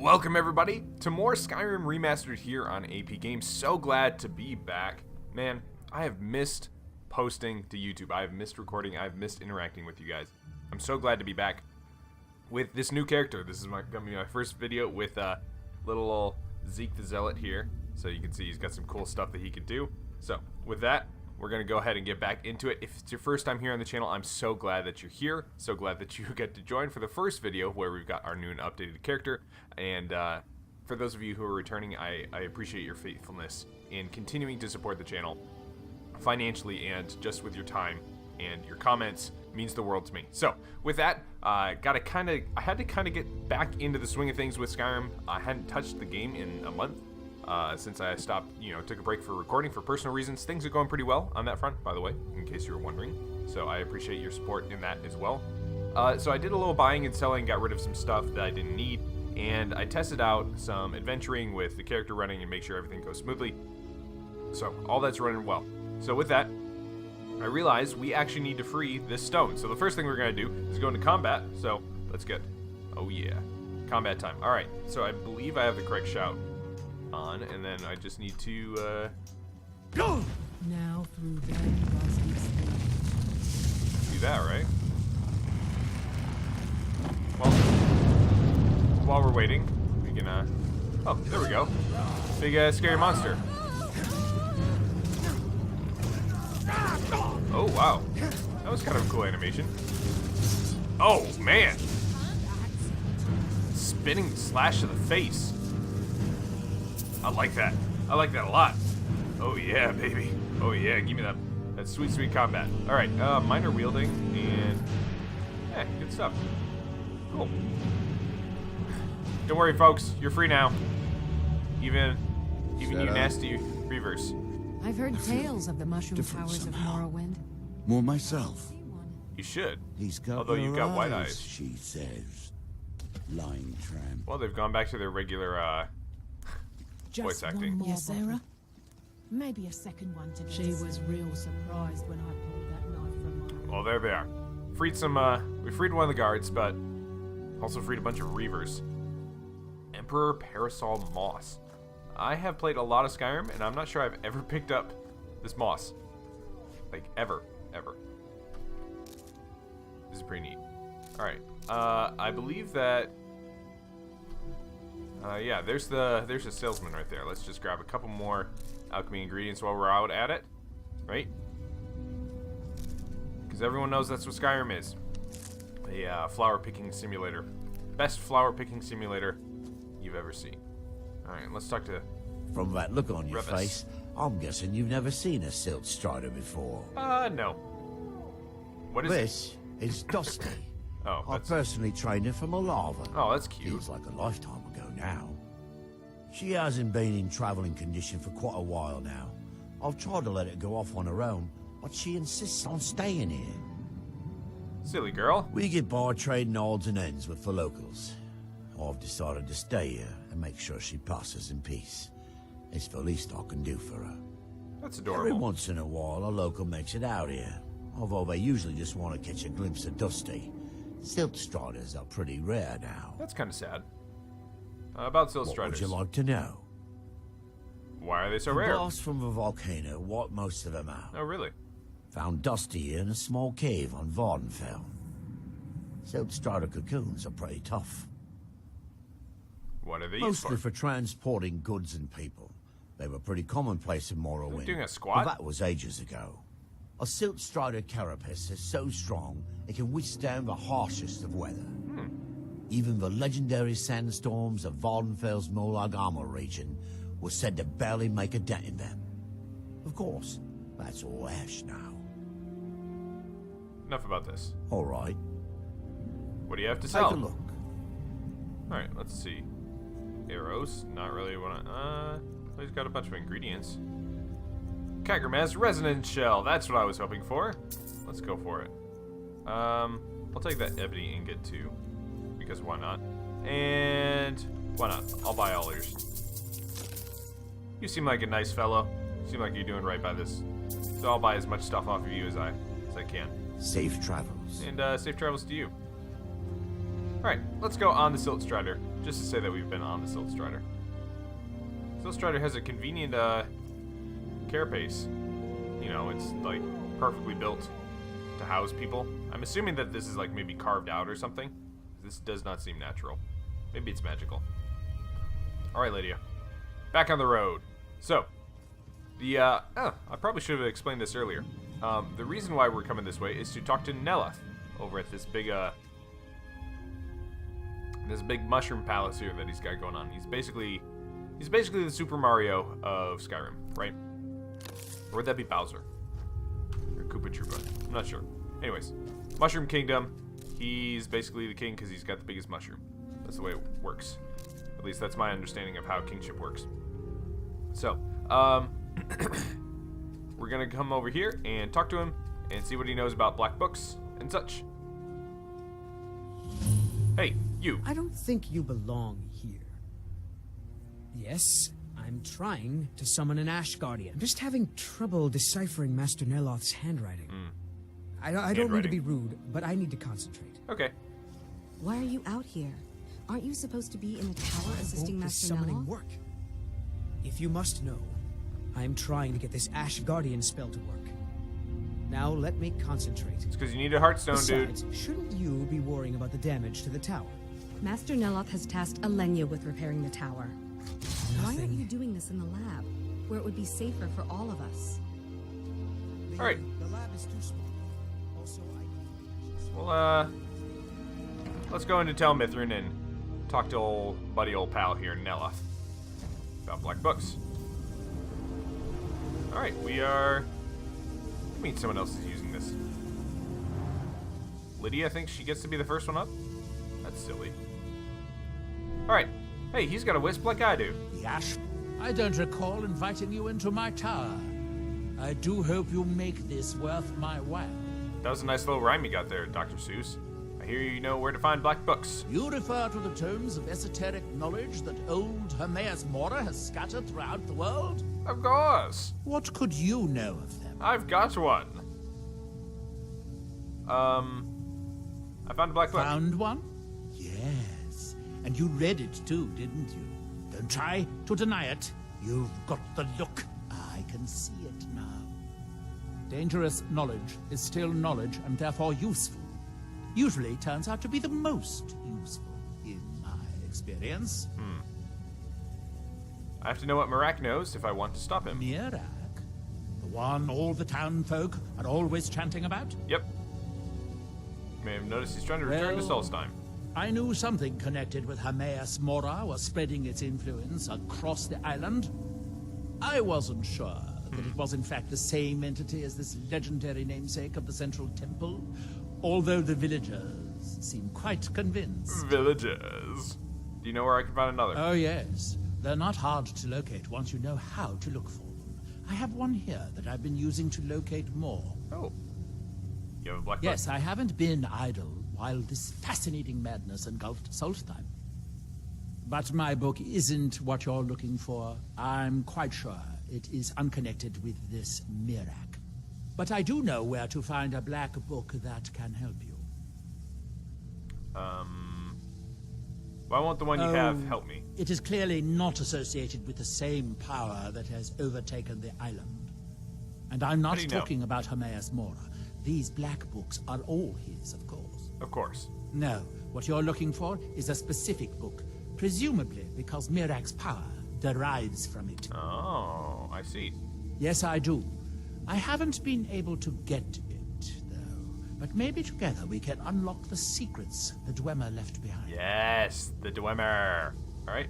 Welcome everybody to more Skyrim Remastered here on AP Games. So glad to be back. Man, I have missed posting to YouTube. I have missed recording. I have missed interacting with you guys. I'm so glad to be back with this new character. This is gonna be my first video with little old Zeke the Zealot here. So you can see he's got some cool stuff that he can do. So with that, we're going to go ahead and get back into it. If it's your first time here on the channel, I'm so glad that you're here. So glad that you get to join for the first video where we've got our new and updated character. And for those of you who are returning, I appreciate your faithfulness in continuing to support the channel financially and just with your time and your comments. Means the world to me. So with that, I had to kind of get back into the swing of things with Skyrim. I hadn't touched the game in a month. Since I stopped, took a break for recording for personal reasons. Things are going pretty well on that front, by the way, in case you were wondering. So I appreciate your support in that as well. So I did a little buying and selling, got rid of some stuff that I didn't need, and I tested out some adventuring with the character running and make sure everything goes smoothly. So all that's running well. So with that, I realized we actually need to free this stone. So the first thing we're going to do is go into combat. So let's get, oh yeah, combat time. All right, so I believe I have the correct shout on, and then I just need to go now through very rusty streets. Do that, right? Well, while we're waiting, we can oh, there we go. Big scary monster. Oh wow, that was kind of a cool animation. Oh man, spinning slash to the face. I like that. I like that a lot. Oh yeah, baby. Oh yeah, give me that sweet, sweet combat. All right, minor wielding and yeah, good stuff. Cool. Don't worry, folks. You're free now. Even you nasty reavers. I've heard tales of the mushroom towers of Morrowind. More myself. You should. He's got although you've got white eyes, she says. Lying tramp. Well, they've gone back to their regular voice acting. Yes, Sarah? Maybe a second one to She was real surprised when I pulled that knife from my... Well, there they are. Freed some, we freed one of the guards, but also freed a bunch of reavers. Emperor Parasol Moss. I have played a lot of Skyrim, and I'm not sure I've ever picked up this moss. Like, ever. This is pretty neat. Alright, I believe that... yeah, there's the salesman right there. Let's just grab a couple more alchemy ingredients while we're out at it, right? Because everyone knows that's what Skyrim is. A flower picking simulator. Best flower picking simulator you've ever seen. Alright, let's talk to... From that look on your face, I'm guessing you've never seen a silt strider before. No. What is this? Is Dusty. Oh, I personally trained her from a lava. Oh, that's cute. Feels like a lifetime ago now. She hasn't been in traveling condition for quite a while now. I've tried to let it go off on her own, but she insists on staying here. Silly girl. We get by trading odds and ends with the locals. I've decided to stay here and make sure she passes in peace. It's the least I can do for her. That's adorable. Every once in a while, a local makes it out here, although they usually just want to catch a glimpse of Dusty. Silt striders are pretty rare now. That's kind of sad. About silt What striders. would you like to know? Why are they so the rare? blast from the volcano wiped most of them out. Oh, really? Found Dusty in a small cave on Vardenfell. Silt strider cocoons are pretty tough. What are they used Mostly for? for transporting goods and people. They were pretty commonplace in Morrowind. Doing a squat? But that was ages ago. A silt strider carapace is so strong it can withstand the harshest of weather. Even the legendary sandstorms of Vardenfell's Molag Armor region were said to barely make a dent in them. Of course, that's all ash now. Enough about this. All right. What do you have to sell? Take a look. Alright, let's see. Arrows, not really what he's got a bunch of ingredients. Kagermaz resonance shell, that's what I was hoping for. Let's go for it. I'll take that ebony ingot too, because why not? And why not? I'll buy all yours. You seem like a nice fellow. You seem like you're doing right by this. So I'll buy as much stuff off of you as I can. Safe travels. And safe travels to you. Alright, let's go on the Silt Strider. just to say that we've been on the Silt Strider. Silt Strider has a convenient carapace. You know, it's like perfectly built to house people. I'm assuming that this is like maybe carved out or something. This does not seem natural. Maybe it's magical. Alright, Lydia. Back on the road. So, I probably should have explained this earlier. The reason why we're coming this way is to talk to Neloth over at this big mushroom palace here that he's got going on. He's basically the Super Mario of Skyrim, right? Or would that be Bowser? Or Koopa Troopa? I'm not sure. Anyways, Mushroom Kingdom. He's basically the king because he's got the biggest mushroom. That's the way it works. At least that's my understanding of how kingship works. So, we're gonna come over here and talk to him and see what he knows about black books and such. Hey, you. I don't think you belong here. Yes, I'm trying to summon an Ash Guardian. I'm just having trouble deciphering Master Neloth's handwriting. I don't mean to be rude, but I need to concentrate. Okay. Why are you out here? Aren't you supposed to be in the tower assisting Won't Master this summoning Neloth? work? If you must know, I'm trying to get this Ash Guardian spell to work. Now let me concentrate. It's because you need a Heartstone, Besides, dude. shouldn't you be worrying about the damage to the tower? Master Neloth has tasked Alenia with repairing the tower. Why aren't you doing this in the lab, where it would be safer for all of us? All right. The lab is too small. Also, Well, let's go into Tel Mithryn and talk to old pal here, Neloth, about black books. All right, we are. I mean, someone else is using this. Lydia thinks she gets to be the first one up. That's silly. All right. Hey, he's got a wisp like I do. Yash, I don't recall inviting you into my tower. I do hope you make this worth my while. That was a nice little rhyme you got there, Dr. Seuss. I hear you know where to find black books. You refer to the tomes of esoteric knowledge that old Hermaeus Mora has scattered throughout the world? Of course. What could you know of them? I've got one. I found a black book. Found one? Yes. And you read it too, didn't you? Don't try to deny it. You've got the look. I can see it now. Dangerous knowledge is still knowledge and therefore useful. Usually turns out to be the most useful, in my experience. I have to know what Marak knows if I want to stop him. Mirak? The one all the town folk are always chanting about? Yep. You may have noticed he's trying to return to Well, Solstheim. I knew something connected with Hermaeus Mora was spreading its influence across the island. I wasn't sure that it was in fact the same entity as this legendary namesake of the Central Temple, although the villagers seem quite convinced. Villagers. Do you know where I can find another? Oh yes, they're not hard to locate once you know how to look for them. I have one here that I've been using to locate more. Oh. You have a black Yes, book? I haven't been idle while this fascinating madness engulfed Solstheim. But my book isn't what you're looking for. I'm quite sure it is unconnected with this Mirak. But I do know where to find a black book that can help you. Why won't the one you have help me? It is clearly not associated with the same power that has overtaken the island. And I'm How not do you know? talking about Hermaeus Mora. These black books are all his, of course. Of course. No, what you're looking for is a specific book, presumably because Mirak's power derives from it. Oh, I see. Yes, I do. I haven't been able to get it, though. But maybe together we can unlock the secrets the Dwemer left behind. Yes, the Dwemer. All right.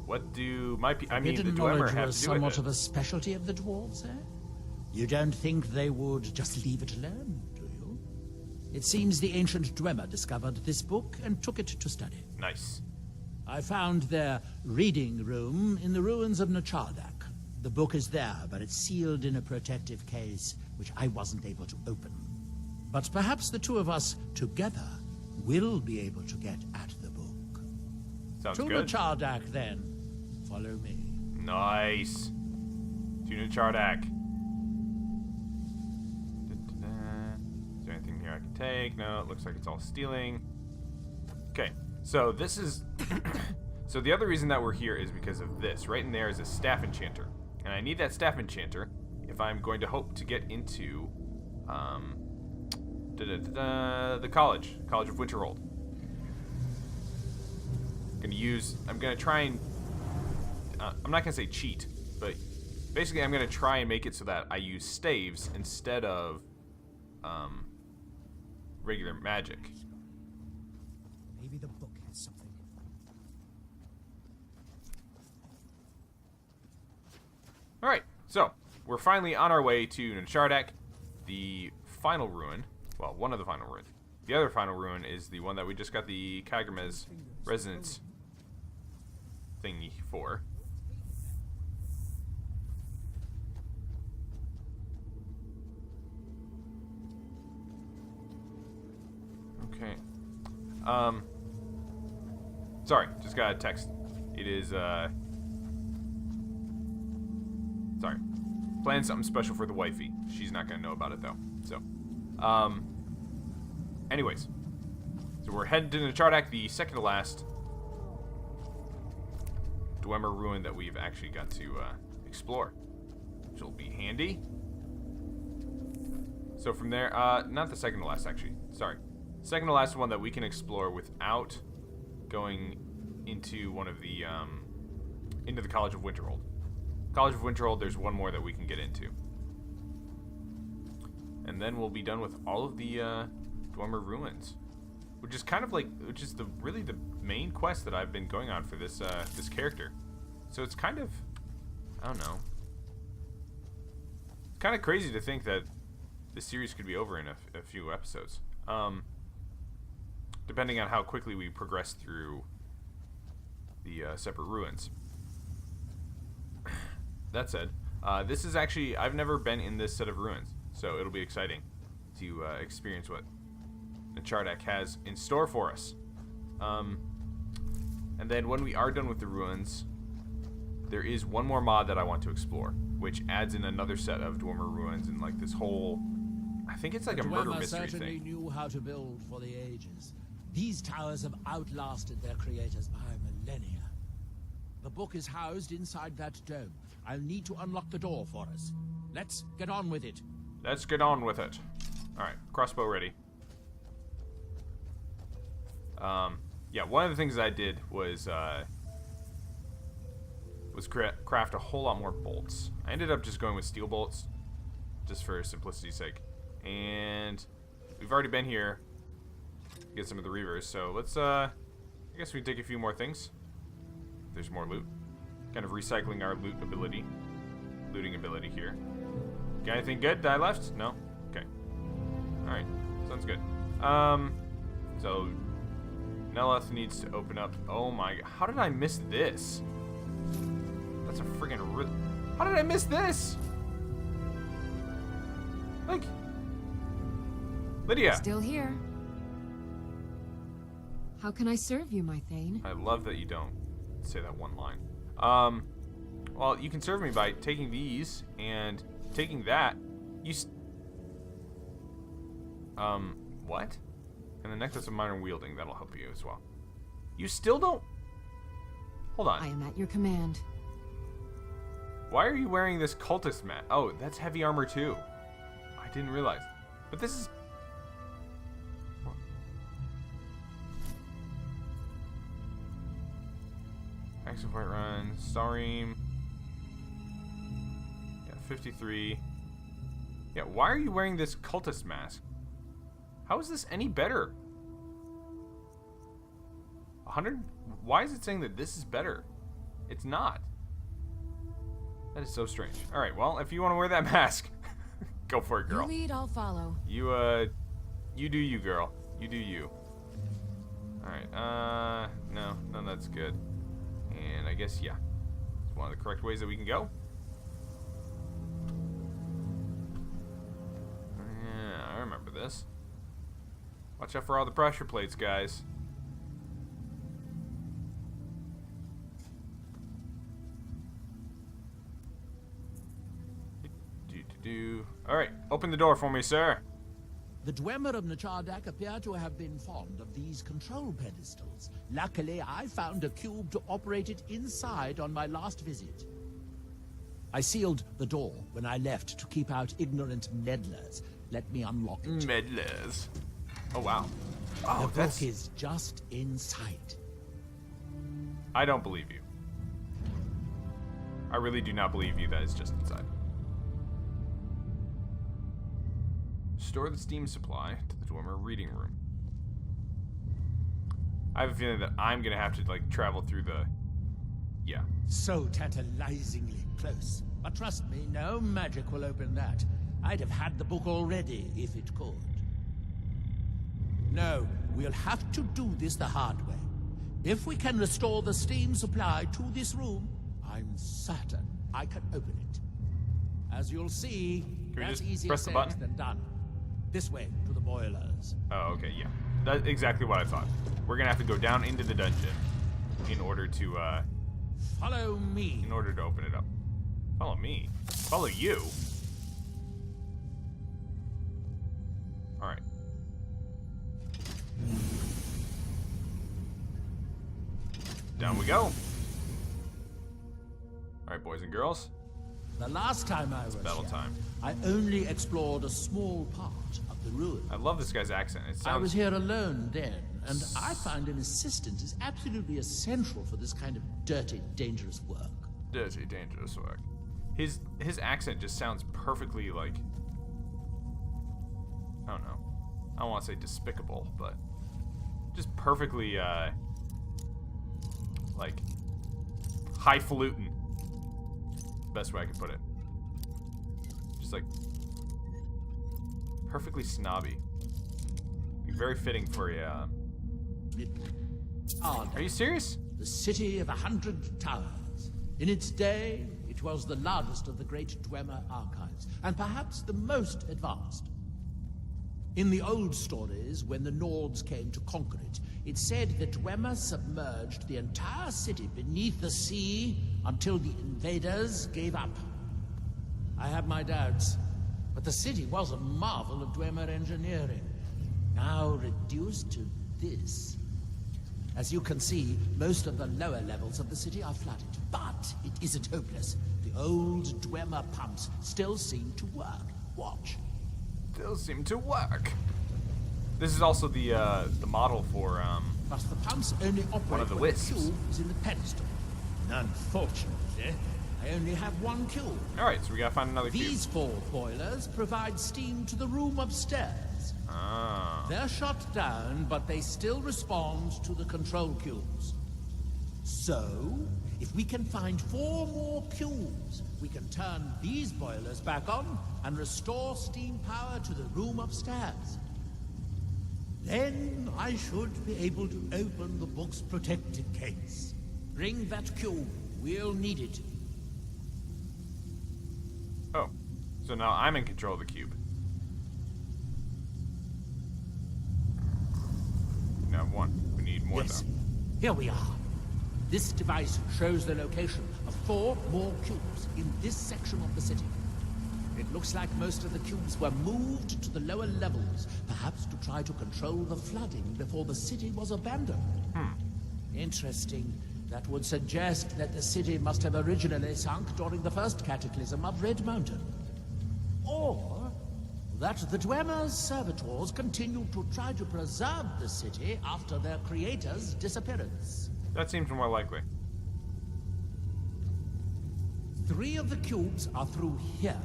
What do my the Forbidden Dwemer knowledge have was to do with somewhat it? of a specialty of the dwarves, eh? You don't think they would just leave it alone, do you? It seems the ancient Dwemer discovered this book and took it to study. Nice. I found their reading room in the ruins of Nachardak. The book is there, but it's sealed in a protective case, which I wasn't able to open. But perhaps the two of us together will be able to get at the book. Sounds To good. Nachardak, then. Follow me. Nice. Tuna Chardak. Is there anything here I can take? No, it looks like it's all stealing. Okay. So this is... So the other reason that we're here is because of this. Right in there is a staff enchanter. And I need that staff enchanter if I'm going to hope to get into the college of Winterhold. I'm gonna try and I'm not gonna say cheat, but basically I'm gonna try and make it so that I use staves instead of regular magic. Maybe the book has something. Alright, so we're finally on our way to Nchardak, the final ruin. Well, one of the final ruins. The other final ruin is the one that we just got the Kagramez resonance thingy for. Okay. Sorry, just got a text. It is, sorry. Planning something special for the wifey. She's not gonna know about it, though. So, anyways. So we're heading to Nchardak, the second to last Dwemer ruin that we've actually got to explore, which will be handy. So from there, not the second to last, actually. Sorry. Second to last one that we can explore without going into one of the, into the College of Winterhold. College of Winterhold, there's one more that we can get into. And then we'll be done with all of the Dwemer ruins, which is kind of like, which is really the main quest that I've been going on for this this character. So it's kind of, I don't know, it's kind of crazy to think that this series could be over in a few episodes, depending on how quickly we progress through the separate ruins. That said, this is actually, I've never been in this set of ruins, so it'll be exciting to experience what Nchardak has in store for us. And then when we are done with the ruins, there is one more mod that I want to explore, which adds in another set of Dwemer ruins and like this whole, I think it's like a murder mystery certainly thing. knew how to build for the ages. These towers have outlasted their creators by millennia. The book is housed inside that dome. I'll need to unlock the door for us. Let's get on with it. Let's get on with it. Alright, crossbow ready. Yeah, one of the things I did was craft a whole lot more bolts. I ended up just going with steel bolts, just for simplicity's sake. And we've already been here to get some of the reavers, so let's, I guess we can take a few more things. There's more loot. Kind of recycling our looting ability here. Got anything good that I left? No? Okay. Alright, sounds good. So Neleth needs to open up. Oh my, how did I miss this? That's a friggin' how did I miss this? Like, Lydia. Still here. How can I serve you, my Thane? I love that you don't say that one line. Well, you can serve me by taking these and taking that. What? And the necklace of minor wielding, that'll help you as well. You still don't... Hold on. I am at your command. Why are you wearing this cultist mat? Oh, that's heavy armor too. I didn't realize. But this is... Axe of White Run, Skyrim. Yeah, 53. Yeah, why are you wearing this cultist mask? How is this any better? 100? Why is it saying that this is better? It's not. That is so strange. Alright, well, if you want to wear that mask, go for it, girl. You lead, I'll follow. You do you, girl. You do you. Alright, no, that's good. And I guess, yeah, it's one of the correct ways that we can go. Yeah, I remember this. Watch out for all the pressure plates, guys. Alright, open the door for me, sir. The Dwemer of Nachardak appear to have been fond of these control pedestals. Luckily, I found a cube to operate it inside on my last visit. I sealed the door when I left to keep out ignorant meddlers. Let me unlock it. Meddlers. Oh, wow. Oh, The book is just inside. I don't believe you. I really do not believe you that it's just inside. Store the steam supply to the Dwemer reading room. I have a feeling that I'm gonna have to like travel through the... Yeah. So tantalizingly close. But trust me, no magic will open that. I'd have had the book already if it could. No, we'll have to do this the hard way. If we can restore the steam supply to this room, I'm certain I can open it. As you'll see, that's easier said than done. This way, to the boilers. Oh, okay, yeah. That's exactly what I thought. We're gonna have to go down into the dungeon in order to, Follow me. in order to open it up. Follow me? Follow you? Alright. Down we go. Alright, boys and girls. The last time I was Battle here, time. I only explored a small part of the ruin. I love this guy's accent. It I was sounds... here alone then, and I find an assistant is absolutely essential for this kind of dirty, dangerous work. Dirty, dangerous work. His accent just sounds perfectly like... I don't know. I don't want to say despicable, but... just perfectly, like... highfalutin. Best way I could put it. Just like... perfectly snobby. Very fitting for a, Are you serious? The city of 100 towers. In its day, it was the largest of the great Dwemer archives, and perhaps the most advanced. In the old stories, when the Nords came to conquer it, it said that Dwemer submerged the entire city beneath the sea until the invaders gave up. I have my doubts, but the city was a marvel of Dwemer engineering, now reduced to this. As you can see, most of the lower levels of the city are flooded, but it isn't hopeless. The old Dwemer pumps still seem to work. Watch. Still seem to work. This is also the model for But the pumps only operate one of the when wisps. the cube is in the pedestal. And unfortunately, I only have one cube. All right, so we gotta find another cube. These 4 boilers provide steam to the room upstairs. Ah. They're shut down, but they still respond to the control cubes. So, if we can find 4 more cubes, we can turn these boilers back on and restore steam power to the room upstairs. Then I should be able to open the book's protected case. Bring that cube. We'll need it. Oh, so now I'm in control of the cube. We have 1. We need more Yes. though. Here we are. This device shows the location of 4 more cubes in this section of the city. It looks like most of the cubes were moved to the lower levels, perhaps to try to control the flooding before the city was abandoned. Interesting. That would suggest that the city must have originally sunk during the first cataclysm of Red Mountain. Or that the Dwemer's servitors continued to try to preserve the city after their creator's disappearance. That seems more likely. 3 of the cubes are through here.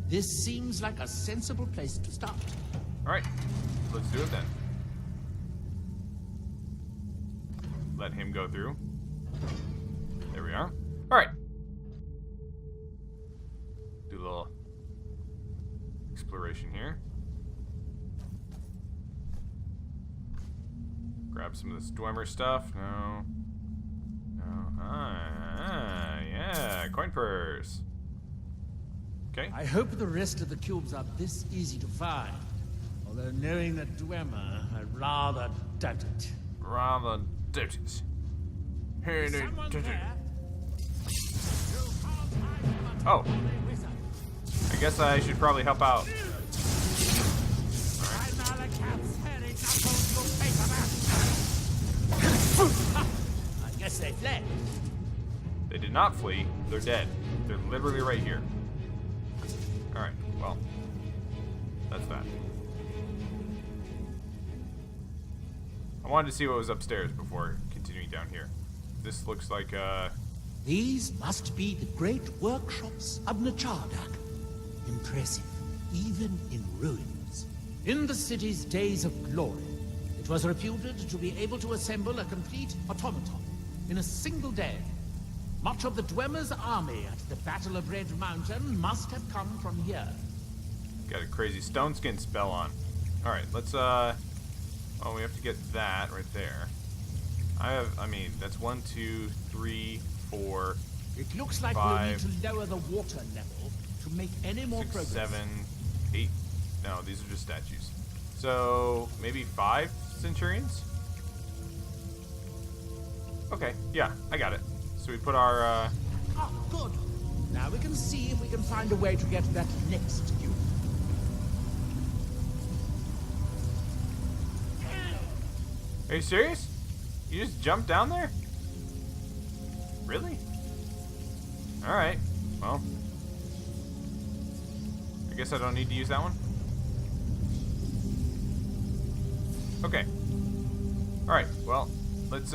This seems like a sensible place to start. All right, let's do it then. Let him go through. There we are. All right. Do a little exploration here. Grab some of this Dwemer stuff. No. No. Yeah. Coin purse. Okay. I hope the rest of the cubes are this easy to find. Although knowing that Dwemer, I rather doubt it. Rather doubt it. Hey, Someone there? Oh. I guess I should probably help out. Right now, I guess they fled. They did not flee. They're dead. They're literally right here. Alright, well. That's that. I wanted to see what was upstairs before continuing down here. This looks like, These must be the great workshops of Nachardak. Impressive, even in ruins. In the city's days of glory, it was reputed to be able to assemble a complete automaton in a single day. Much of the Dwemer's army at the Battle of Red Mountain must have come from here. got a crazy stone skin spell on. Alright, let's, oh, we have to get that right there. I mean, that's 1, 2, 3, 4, It looks like 5, we'll need to lower the water level to make any more 6, progress. 7, 8. No, these are just statues. So, maybe 5 centurions? Okay, yeah, I got it. So we put our, Ah, good. Now we can see if we can find a way to get that next unit. Are you serious? You just jumped down there? Really? Alright, well. I guess I don't need to use that one. Okay. Alright, well, let's,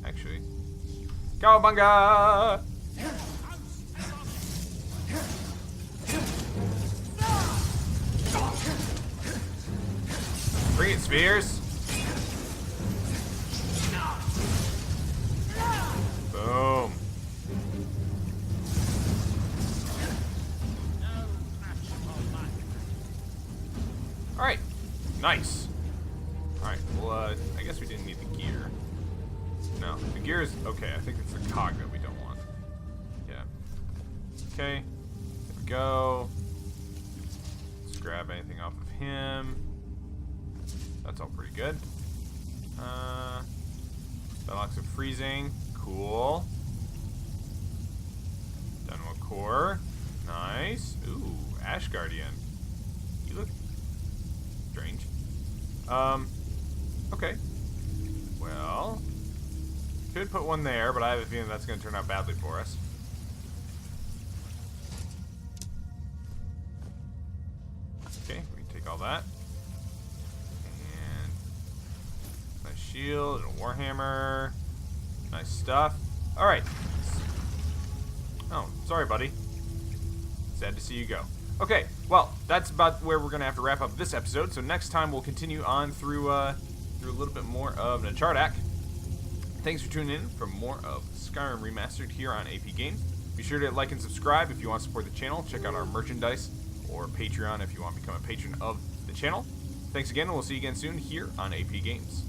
actually. Cowabunga! Bring it, Spears! Boom. Alright. Nice. Alright, well, I guess we didn't need the gear. No, the gear is okay. I think it's the cog that we don't want. Yeah. Okay. There we go. Let's grab anything off of him. That's all pretty good. Unlocks of freezing. Cool. Dynamo core. Nice. Ooh, Ash Guardian. You look strange. Okay. Well, could put one there, but I have a feeling that's going to turn out badly for us. Okay, we can take all that. And nice shield and a warhammer. Nice stuff. Alright. Oh, sorry, buddy. Sad to see you go. Okay, well, that's about where we're going to have to wrap up this episode. So next time we'll continue on through a little bit more of Nachardak. Thanks for tuning in for more of Skyrim Remastered here on AP Games. Be sure to like and subscribe if you want to support the channel. Check out our merchandise or Patreon if you want to become a patron of the channel. Thanks again, and we'll see you again soon here on AP Games.